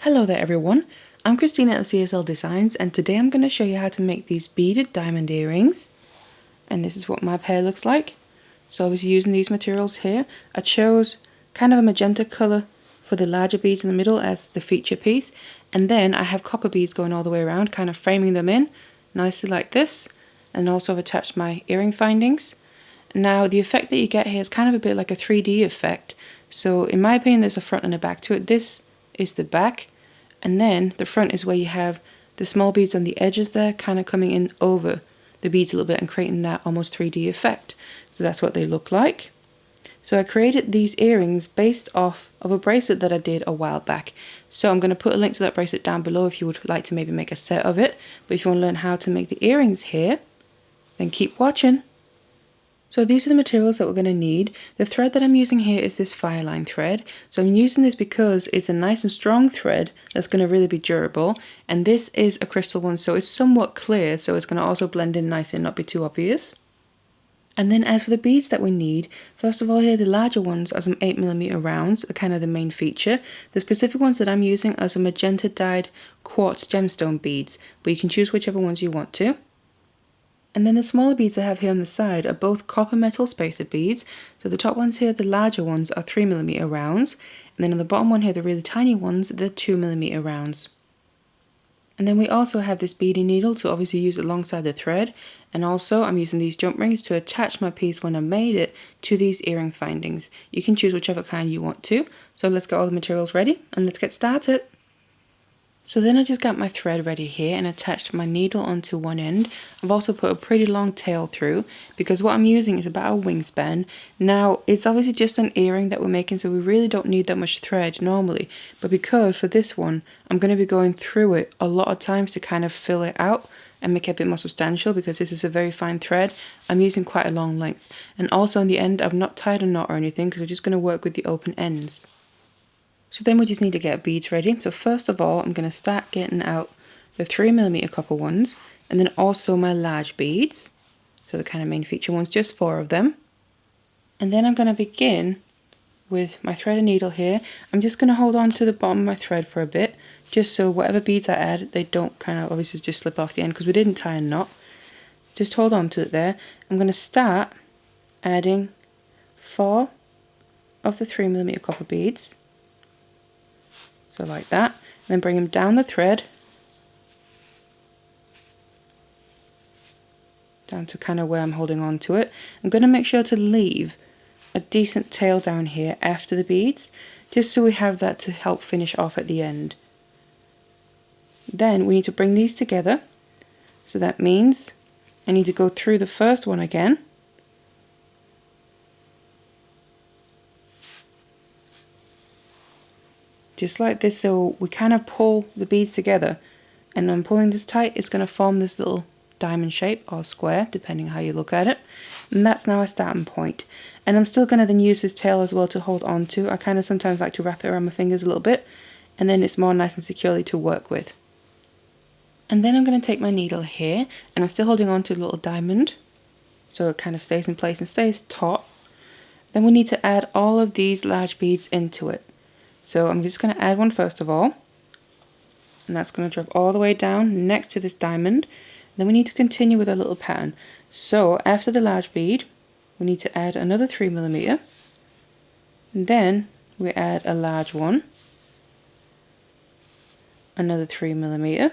Hello there everyone, I'm Christina at CSLdesigns and today I'm going to show you how to make these beaded diamond earrings. And this is what my pair looks like. So I was using these materials here. I chose kind of a magenta colour for the larger beads in the middle as the feature piece. And then I have copper beads going all the way around, kind of framing them in nicely like this. And also I've attached my earring findings. Now the effect that you get here is kind of a bit like a 3D effect. So in my opinion there's a front and a back to it. This is the back. And then the front is where you have the small beads on the edges there kind of coming in over the beads a little bit and creating that almost 3D effect. So that's what they look like. So I created these earrings based off of a bracelet that I did a while back. So I'm going to put a link to that bracelet down below if you would like to maybe make a set of it. But if you want to learn how to make the earrings here, then keep watching. So these are the materials that we're going to need. The thread that I'm using here is this Fireline thread. So I'm using this because it's a nice and strong thread that's going to really be durable. And this is a crystal one, so it's somewhat clear, so it's going to also blend in nicely and not be too obvious. And then as for the beads that we need, first of all here the larger ones are some 8mm rounds, are kind of the main feature. The specific ones that I'm using are some magenta dyed quartz gemstone beads, but you can choose whichever ones you want to. And then the smaller beads I have here on the side are both copper metal spacer beads. So the top ones here, the larger ones, are 3mm rounds. And then on the bottom one here, the really tiny ones, they're 2mm rounds. And then we also have this beading needle to obviously use alongside the thread. And also I'm using these jump rings to attach my piece when I made it to these earring findings. You can choose whichever kind you want to. So let's get all the materials ready and let's get started. So then I just got my thread ready here and attached my needle onto one end. I've also put a pretty long tail through because what I'm using is about a wingspan. Now it's obviously just an earring that we're making, so we really don't need that much thread normally. But because for this one I'm going to be going through it a lot of times to kind of fill it out and make it a bit more substantial, because this is a very fine thread, I'm using quite a long length. And also in the end I've not tied a knot or anything because we're just going to work with the open ends. So then we just need to get beads ready. So first of all, I'm going to start getting out the 3mm copper ones, and then also my large beads. So the kind of main feature ones, just 4 of them. And then I'm going to begin with my thread and needle here. I'm just going to hold on to the bottom of my thread for a bit, just so whatever beads I add, they don't kind of obviously just slip off the end because we didn't tie a knot. Just hold on to it there. I'm going to start adding 4 of the 3mm copper beads. So like that, and then bring them down the thread, down to kind of where I'm holding on to it. I'm going to make sure to leave a decent tail down here after the beads, just so we have that to help finish off at the end. Then we need to bring these together, so that means I need to go through the first one again. Just like this, so we kind of pull the beads together, and I'm pulling this tight, it's going to form this little diamond shape or square depending how you look at it, and that's now a starting point. And I'm still going to then use this tail as well to hold on to. I kind of sometimes like to wrap it around my fingers a little bit, and then it's more nice and securely to work with. And then I'm going to take my needle here, and I'm still holding on to the little diamond so it kind of stays in place and stays taut. Then we need to add all of these large beads into it. So I'm just going to add one first of all, and that's going to drop all the way down next to this diamond. Then we need to continue with a little pattern. So after the large bead, we need to add another 3mm, and then we add a large one, another 3mm,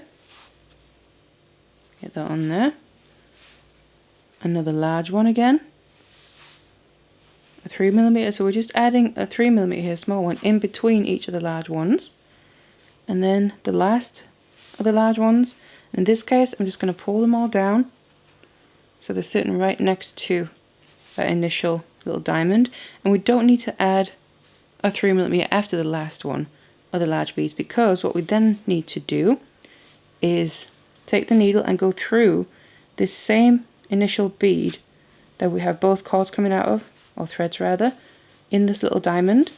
get that on there, another large one again, a 3mm, so we're just adding a 3mm here, small one, in between each of the large ones, and then the last of the large ones. In this case I'm just going to pull them all down so they're sitting right next to that initial little diamond, and we don't need to add a 3mm after the last one of the large beads, because what we then need to do is take the needle and go through this same initial bead that we have both cords coming out of, or threads rather, in this little diamond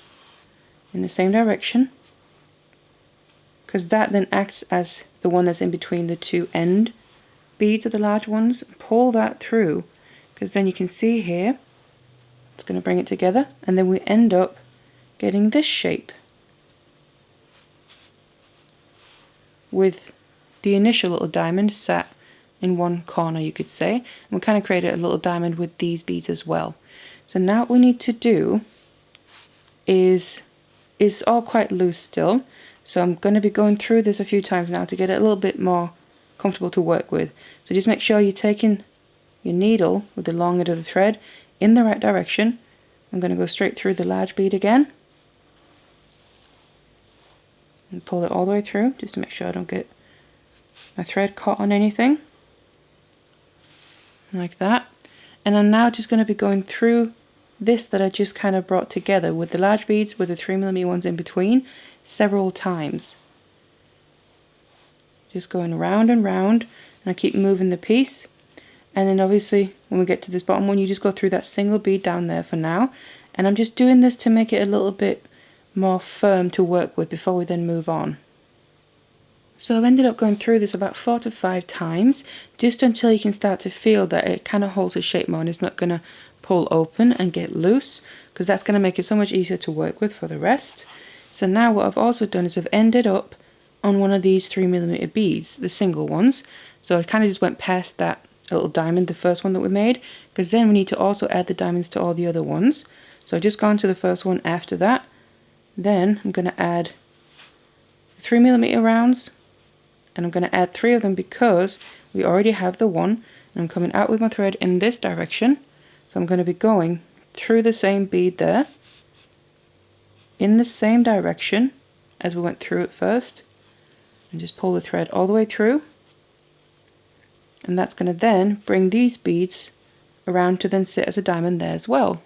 in the same direction, because that then acts as the one that's in between the two end beads of the large ones. Pull that through, because then you can see here it's going to bring it together, and then we end up getting this shape. with the initial little diamond sat in one corner, you could say. And we kind of created a little diamond with these beads as well. So now what we need to do is, it's all quite loose still, so I'm going to be going through this a few times now to get it a little bit more comfortable to work with. So just make sure you're taking your needle with the long end of the thread in the right direction. I'm going to go straight through the large bead again and pull it all the way through just to make sure I don't get my thread caught on anything, like that. And I'm now just going to be going through this that I just kind of brought together with the large beads with the 3mm ones in between several times. Just going round and round, and I keep moving the piece. And then obviously when we get to this bottom one, you just go through that single bead down there for now. And I'm just doing this to make it a little bit more firm to work with before we then move on. So I've ended up going through this about 4 to 5 times, just until you can start to feel that it kind of holds its shape more and it's not going to pull open and get loose, because that's going to make it so much easier to work with for the rest. So now what I've also done is I've ended up on one of these 3mm beads, the single ones. So I kind of just went past that little diamond, the first one that we made, because then we need to also add the diamonds to all the other ones. So I've just gone to the first one after that. Then I'm going to add 3mm rounds, and I'm going to add 3 of them because we already have the one, and I'm coming out with my thread in this direction. So I'm going to be going through the same bead there in the same direction as we went through it first, and just pull the thread all the way through. And that's going to then bring these beads around to then sit as a diamond there as well.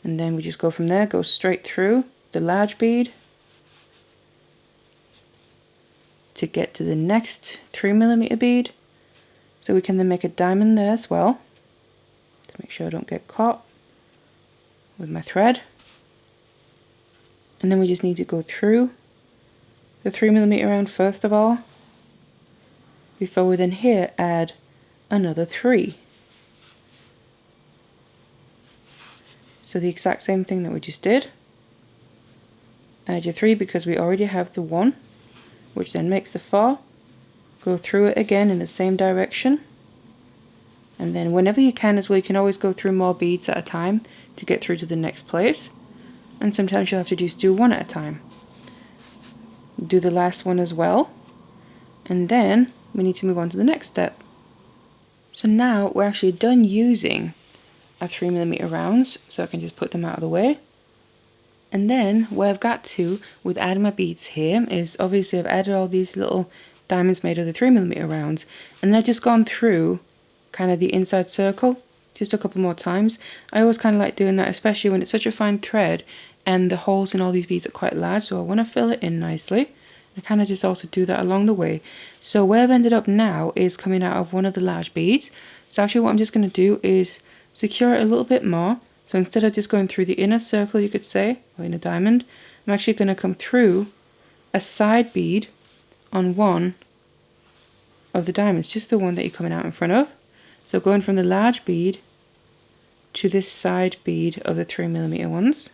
And then we just go from there, go straight through the large bead to get to the next 3mm bead, so we can then make a diamond there as well, to make sure I don't get caught with my thread. And then we just need to go through the 3mm round first of all, before we then here add another 3. So the exact same thing that we just did. Add your 3 because we already have the 1, which then makes the 4. Go through it again in the same direction. And then whenever you can as well, you can always go through more beads at a time to get through to the next place. And sometimes you'll have to just do one at a time. Do the last one as well. And then we need to move on to the next step. So now we're actually done using our 3mm rounds, so I can just put them out of the way. And then where I've got to with adding my beads here is obviously I've added all these little diamonds made of the 3mm rounds, and I've just gone through kind of the inside circle just a couple more times. I always kind of like doing that, especially when it's such a fine thread and the holes in all these beads are quite large, so I want to fill it in nicely. I kind of just also do that along the way. So where I've ended up now is coming out of one of the large beads. So actually what I'm just going to do is secure it a little bit more. So instead of just going through the inner circle, you could say, or in a diamond, I'm actually going to come through a side bead on one of the diamonds, just the one that you're coming out in front of. So going from the large bead to this side bead of the 3mm ones.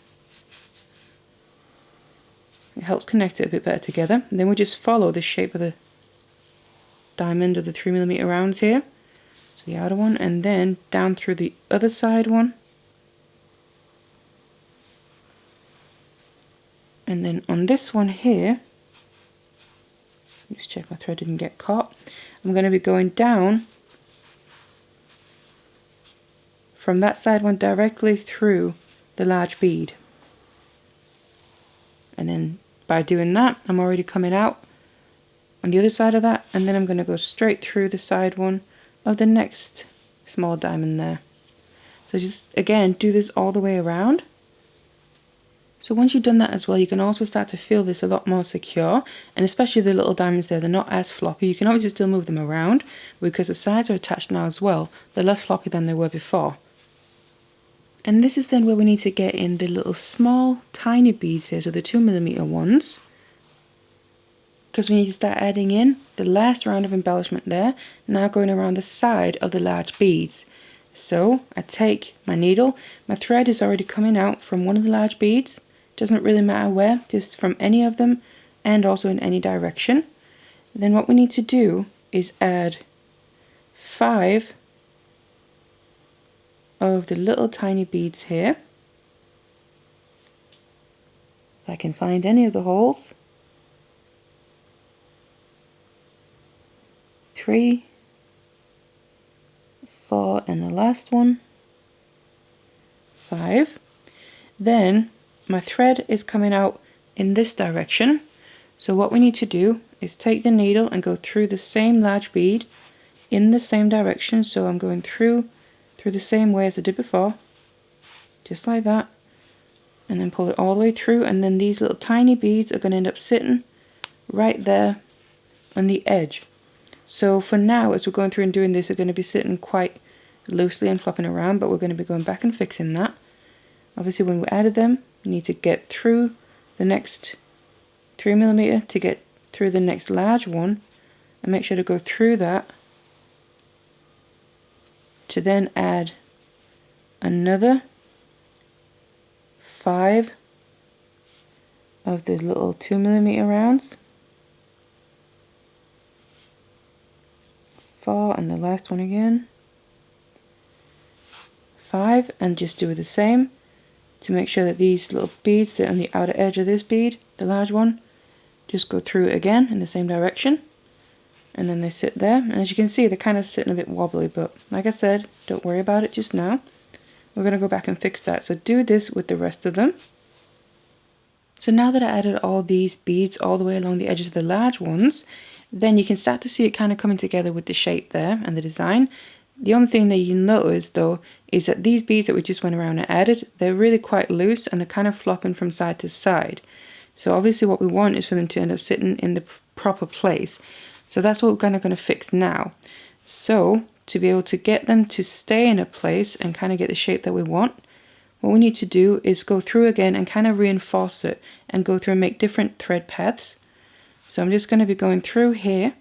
It helps connect it a bit better together. And then we just follow the shape of the diamond of the 3mm rounds here. So the outer one, and then down through the other side one. And then on this one here, just check my thread didn't get caught. I'm going to be going down from that side one directly through the large bead. And then by doing that, I'm already coming out on the other side of that, and then I'm going to go straight through the side one of the next small diamond there. So just again do this all the way around. So once you've done that as well, you can also start to feel this a lot more secure, and especially the little diamonds there, they're not as floppy. You can obviously still move them around because the sides are attached now as well. They're less floppy than they were before. And this is then where we need to get in the little small tiny beads here, so the 2mm ones, because we need to start adding in the last round of embellishment there, now going around the side of the large beads. So I take my needle, my thread is already coming out from one of the large beads, doesn't really matter where, just from any of them and also in any direction. Then what we need to do is add 5 of the little tiny beads here. If I can find any of the holes. 3, 4, and the last one, 5. Then my thread is coming out in this direction. So what we need to do is take the needle and go through the same large bead in the same direction. So I'm going through the same way as I did before, just like that, and then pull it all the way through, and then these little tiny beads are going to end up sitting right there on the edge. So for now, as we're going through and doing this, they're going to be sitting quite loosely and flopping around, but we're going to be going back and fixing that. Obviously when we added them, you need to get through the next 3mm to get through the next large one, and make sure to go through that to then add another 5 of the little 2mm rounds, 4, and the last one again, 5, and just do the same to make sure that these little beads sit on the outer edge of this bead, the large one. Just go through it again in the same direction, and then they sit there, and as you can see they're kind of sitting a bit wobbly, but like I said, don't worry about it just now. We're going to go back and fix that, so do this with the rest of them. So now that I added all these beads all the way along the edges of the large ones, then you can start to see it kind of coming together with the shape there and the design. The only thing that you notice though is that these beads that we just went around and added, they're really quite loose and they're kind of flopping from side to side. So obviously what we want is for them to end up sitting in the proper place. So that's what we're kind of going to fix now. So to be able to get them to stay in a place and kind of get the shape that we want, what we need to do is go through again and kind of reinforce it and go through and make different thread paths. So I'm just going to be going through here.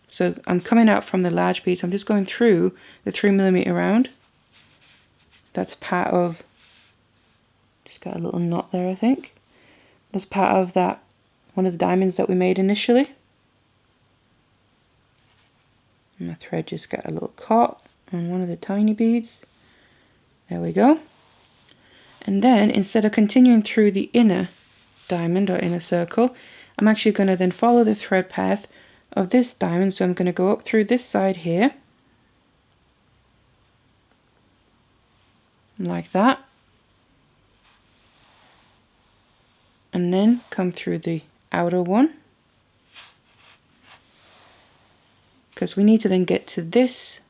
So I'm coming out from the large bead, so I'm just going through the 3mm round. That's part of, just got a little knot there I think. That's part of that, one of the diamonds that we made initially. And my thread just got a little caught on one of the tiny beads. There we go. And then instead of continuing through the inner diamond or inner circle, I'm actually going to then follow the thread path of this diamond. So I'm going to go up through this side here, like that, and then come through the outer one, because we need to then get to this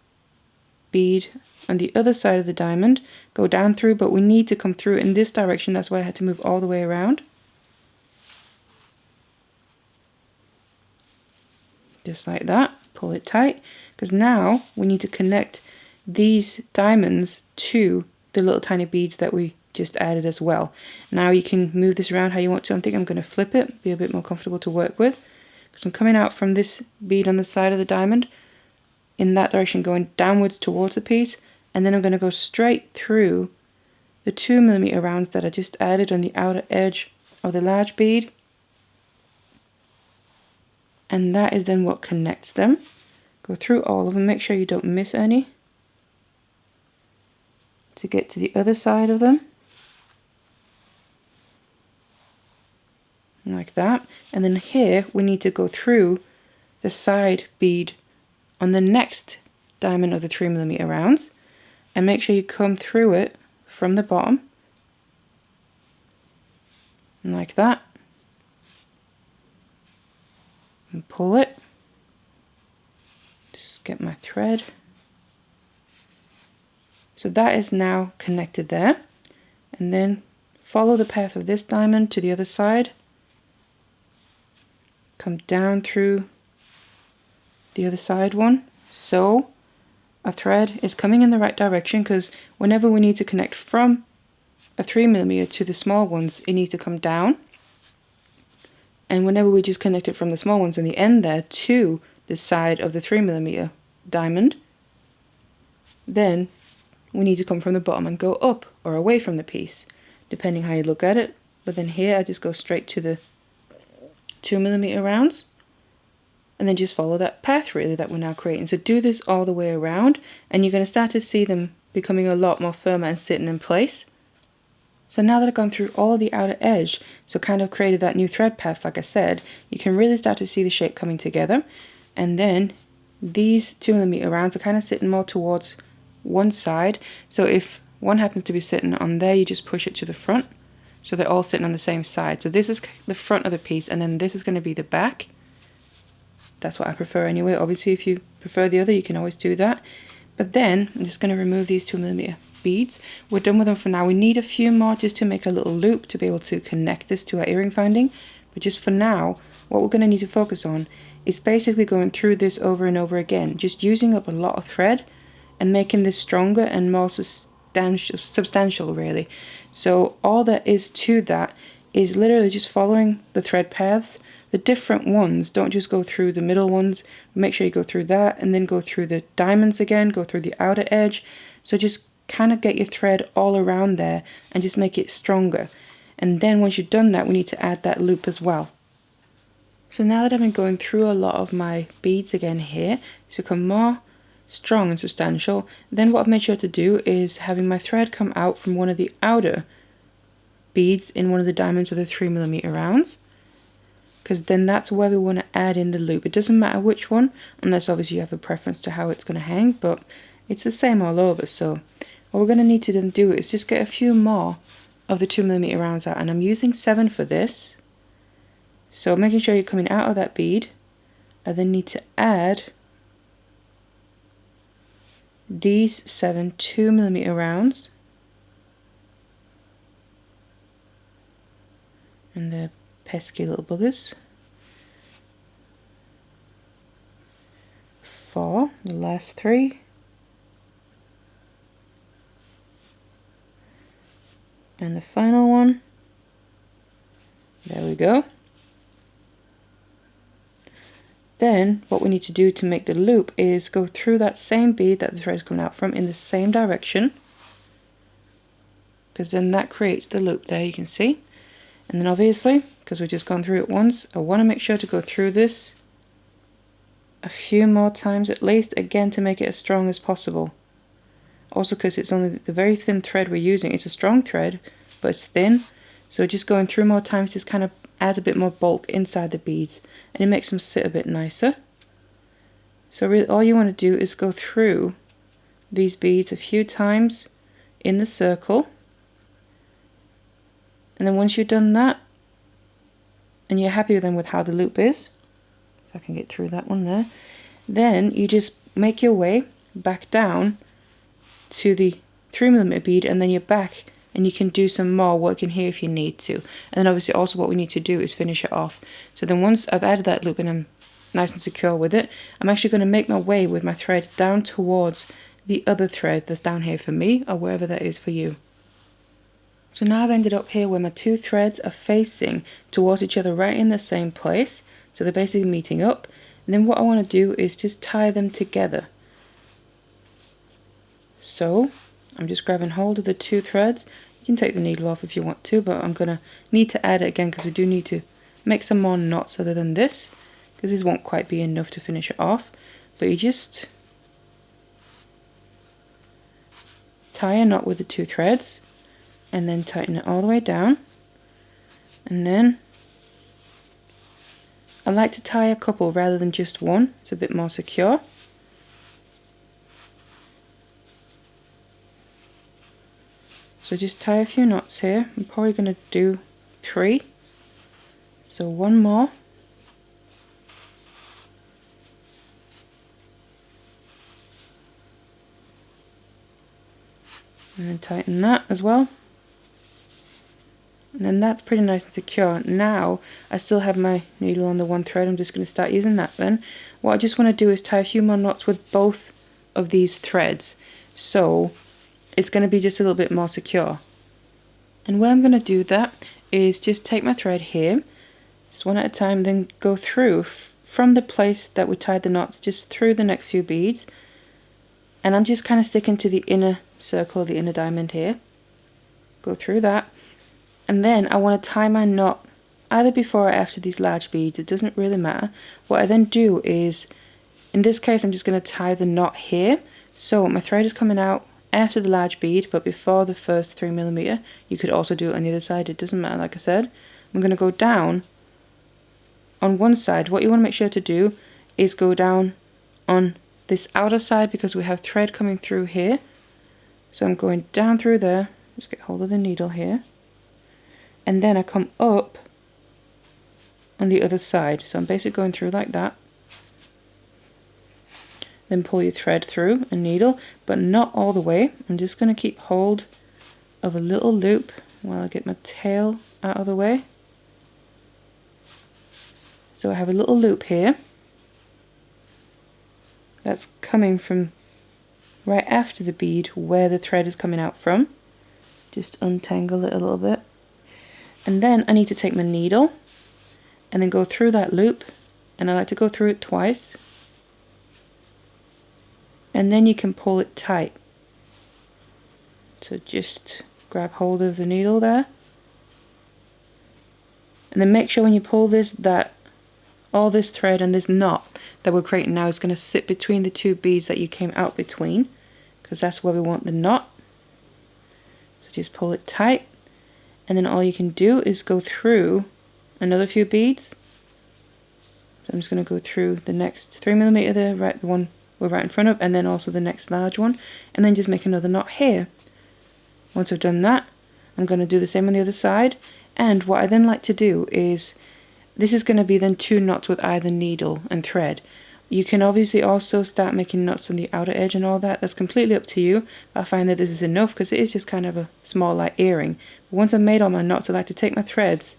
bead on the other side of the diamond, go down through, but we need to come through in this direction. That's why I had to move all the way around. Just like that, pull it tight, because now we need to connect these diamonds to the little tiny beads that we just added as well. Now you can move this around how you want to. I think I'm going to flip it, be a bit more comfortable to work with, because I'm coming out from this bead on the side of the diamond in that direction, going downwards towards the piece, and then I'm going to go straight through the 2mm rounds that I just added on the outer edge of the large bead. And that is then what connects them. Go through all of them, make sure you don't miss any to get to the other side of them. Like that. And then here we need to go through the side bead on the next diamond of the 3mm rounds, and make sure you come through it from the bottom. Like that. And pull it, just get my thread. So that is now connected there, and then follow the path of this diamond to the other side, come down through the other side one, so our thread is coming in the right direction, because whenever we need to connect from a 3mm to the small ones, it needs to come down. And whenever we just connect it from the small ones on the end there to the side of the 3mm diamond, then we need to come from the bottom and go up or away from the piece, depending how you look at it. But then here I just go straight to the 2mm rounds, and then just follow that path really that we're now creating. So do this all the way around, and you're going to start to see them becoming a lot more firmer and sitting in place. So now that I've gone through all the outer edge, so kind of created that new thread path like I said, you can really start to see the shape coming together. And then these 2mm rounds are kind of sitting more towards one side. So if one happens to be sitting on there, you just push it to the front. So they're all sitting on the same side. So this is the front of the piece, and then this is going to be the back. That's what I prefer anyway. Obviously if you prefer the other, you can always do that. But then I'm just going to remove these 2mm beads. We're done with them for now. We need a few more just to make a little loop to be able to connect this to our earring finding. But just for now, what we're going to need to focus on is basically going through this over and over again, just using up a lot of thread and making this stronger and more substantial really. So all there is to that is literally just following the thread paths. The different ones, don't just go through the middle ones, make sure you go through that and then go through the diamonds again, go through the outer edge. So just kind of get your thread all around there and just make it stronger. And then once you've done that, we need to add that loop as well. So now that I've been going through a lot of my beads again here, it's become more strong and substantial. Then what I've made sure to do is having my thread come out from one of the outer beads in one of the diamonds of the 3mm rounds, because then that's where we want to add in the loop. It doesn't matter which one, unless obviously you have a preference to how it's going to hang, but it's the same all over. So what we're going to need to then do is just get a few more of the 2mm rounds out, and I'm using 7 for this. So making sure you're coming out of that bead, I then need to add these 7 2mm rounds, and they're pesky little buggers. 4, the last 3, and the final one. There we go. Then what we need to do to make the loop is go through that same bead that the thread is coming out from in the same direction, because then that creates the loop there, you can see. And then obviously, because we've just gone through it once, I want to make sure to go through this a few more times at least, again to make it as strong as possible. Also because it's only the very thin thread we're using. It's a strong thread, but it's thin, so just going through more times just kind of adds a bit more bulk inside the beads, and it makes them sit a bit nicer. So really all you want to do is go through these beads a few times in the circle, and then once you've done that and you're happy with how the loop is, if I can get through that one there, then you just make your way back down to the 3mm bead, and then you're back and you can do some more work in here if you need to. And then obviously also what we need to do is finish it off. So then once I've added that loop and I'm nice and secure with it, I'm actually going to make my way with my thread down towards the other thread that's down here for me, or wherever that is for you. So now I've ended up here where my two threads are facing towards each other right in the same place. So they're basically meeting up. And then what I want to do is just tie them together. So I'm just grabbing hold of the two threads. You can take the needle off if you want to, but I'm going to need to add it again because we do need to make some more knots other than this, because this won't quite be enough to finish it off. But you just tie a knot with the two threads and then tighten it all the way down. And then I like to tie a couple rather than just one. It's a bit more secure. So just tie a few knots here. I'm probably going to do 3. So one more. And then tighten that as well. And then that's pretty nice and secure. Now I still have my needle on the one thread. I'm just going to start using that then. What I just want to do is tie a few more knots with both of these threads, so it's going to be just a little bit more secure. And where I'm going to do that is just take my thread here, just one at a time, then go through from the place that we tied the knots just through the next few beads. And I'm just kind of sticking to the inner circle, the inner diamond here. Go through that. And then I want to tie my knot either before or after these large beads, it doesn't really matter. What I then do is, in this case I'm just going to tie the knot here. So my thread is coming out after the large bead but before the first 3mm. You could also do it on the other side, it doesn't matter. Like I said, I'm going to go down on one side. What you want to make sure to do is go down on this outer side because we have thread coming through here. So I'm going down through there, just get hold of the needle here, and then I come up on the other side. So I'm basically going through like that. Then pull your thread through a needle, but not all the way. I'm just going to keep hold of a little loop while I get my tail out of the way. So I have a little loop here that's coming from right after the bead where the thread is coming out from. Just untangle it a little bit. And then I need to take my needle and then go through that loop, and I like to go through it twice. And then you can pull it tight. So just grab hold of the needle there. And then make sure when you pull this that all this thread and this knot that we're creating now is going to sit between the two beads that you came out between, because that's where we want the knot. So just pull it tight, and then all you can do is go through another few beads. So I'm just going to go through the next 3mm there, right, the one we're right in front of, and then also the next large one, and then just make another knot here. Once I've done that, I'm going to do the same on the other side. And what I then like to do is, this is going to be then 2 knots with either needle and thread. You can obviously also start making knots on the outer edge and all that. That's completely up to you. I find that this is enough because it is just kind of a small light earring. But once I've made all my knots, I like to take my threads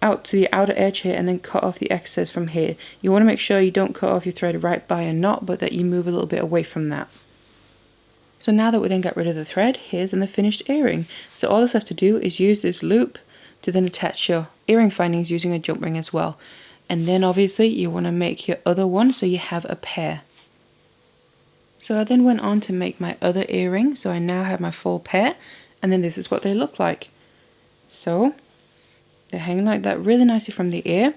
out to the outer edge here and then cut off the excess from here. You want to make sure you don't cut off your thread right by a knot, but that you move a little bit away from that. So now that we then got rid of the thread, here's the finished earring. So all that's left to do is use this loop to then attach your earring findings using a jump ring as well. And then obviously you want to make your other one so you have a pair. So I then went on to make my other earring, so I now have my full pair, and then this is what they look like. So they hang like that really nicely from the ear,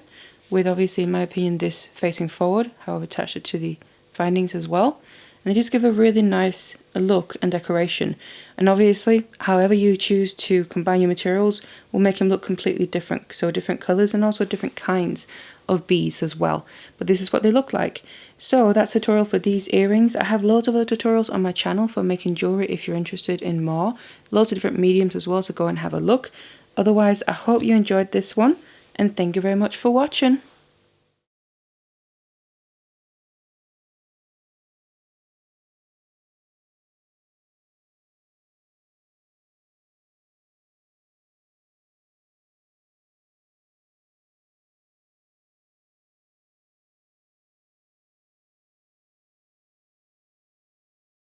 with obviously in my opinion this facing forward, how I've attached it to the findings as well. And they just give a really nice look and decoration. And obviously, however you choose to combine your materials will make them look completely different. So different colours and also different kinds of beads as well. But this is what they look like. So that's the tutorial for these earrings. I have loads of other tutorials on my channel for making jewellery if you're interested in more. Loads of different mediums as well, so go and have a look. Otherwise, I hope you enjoyed this one, and thank you very much for watching.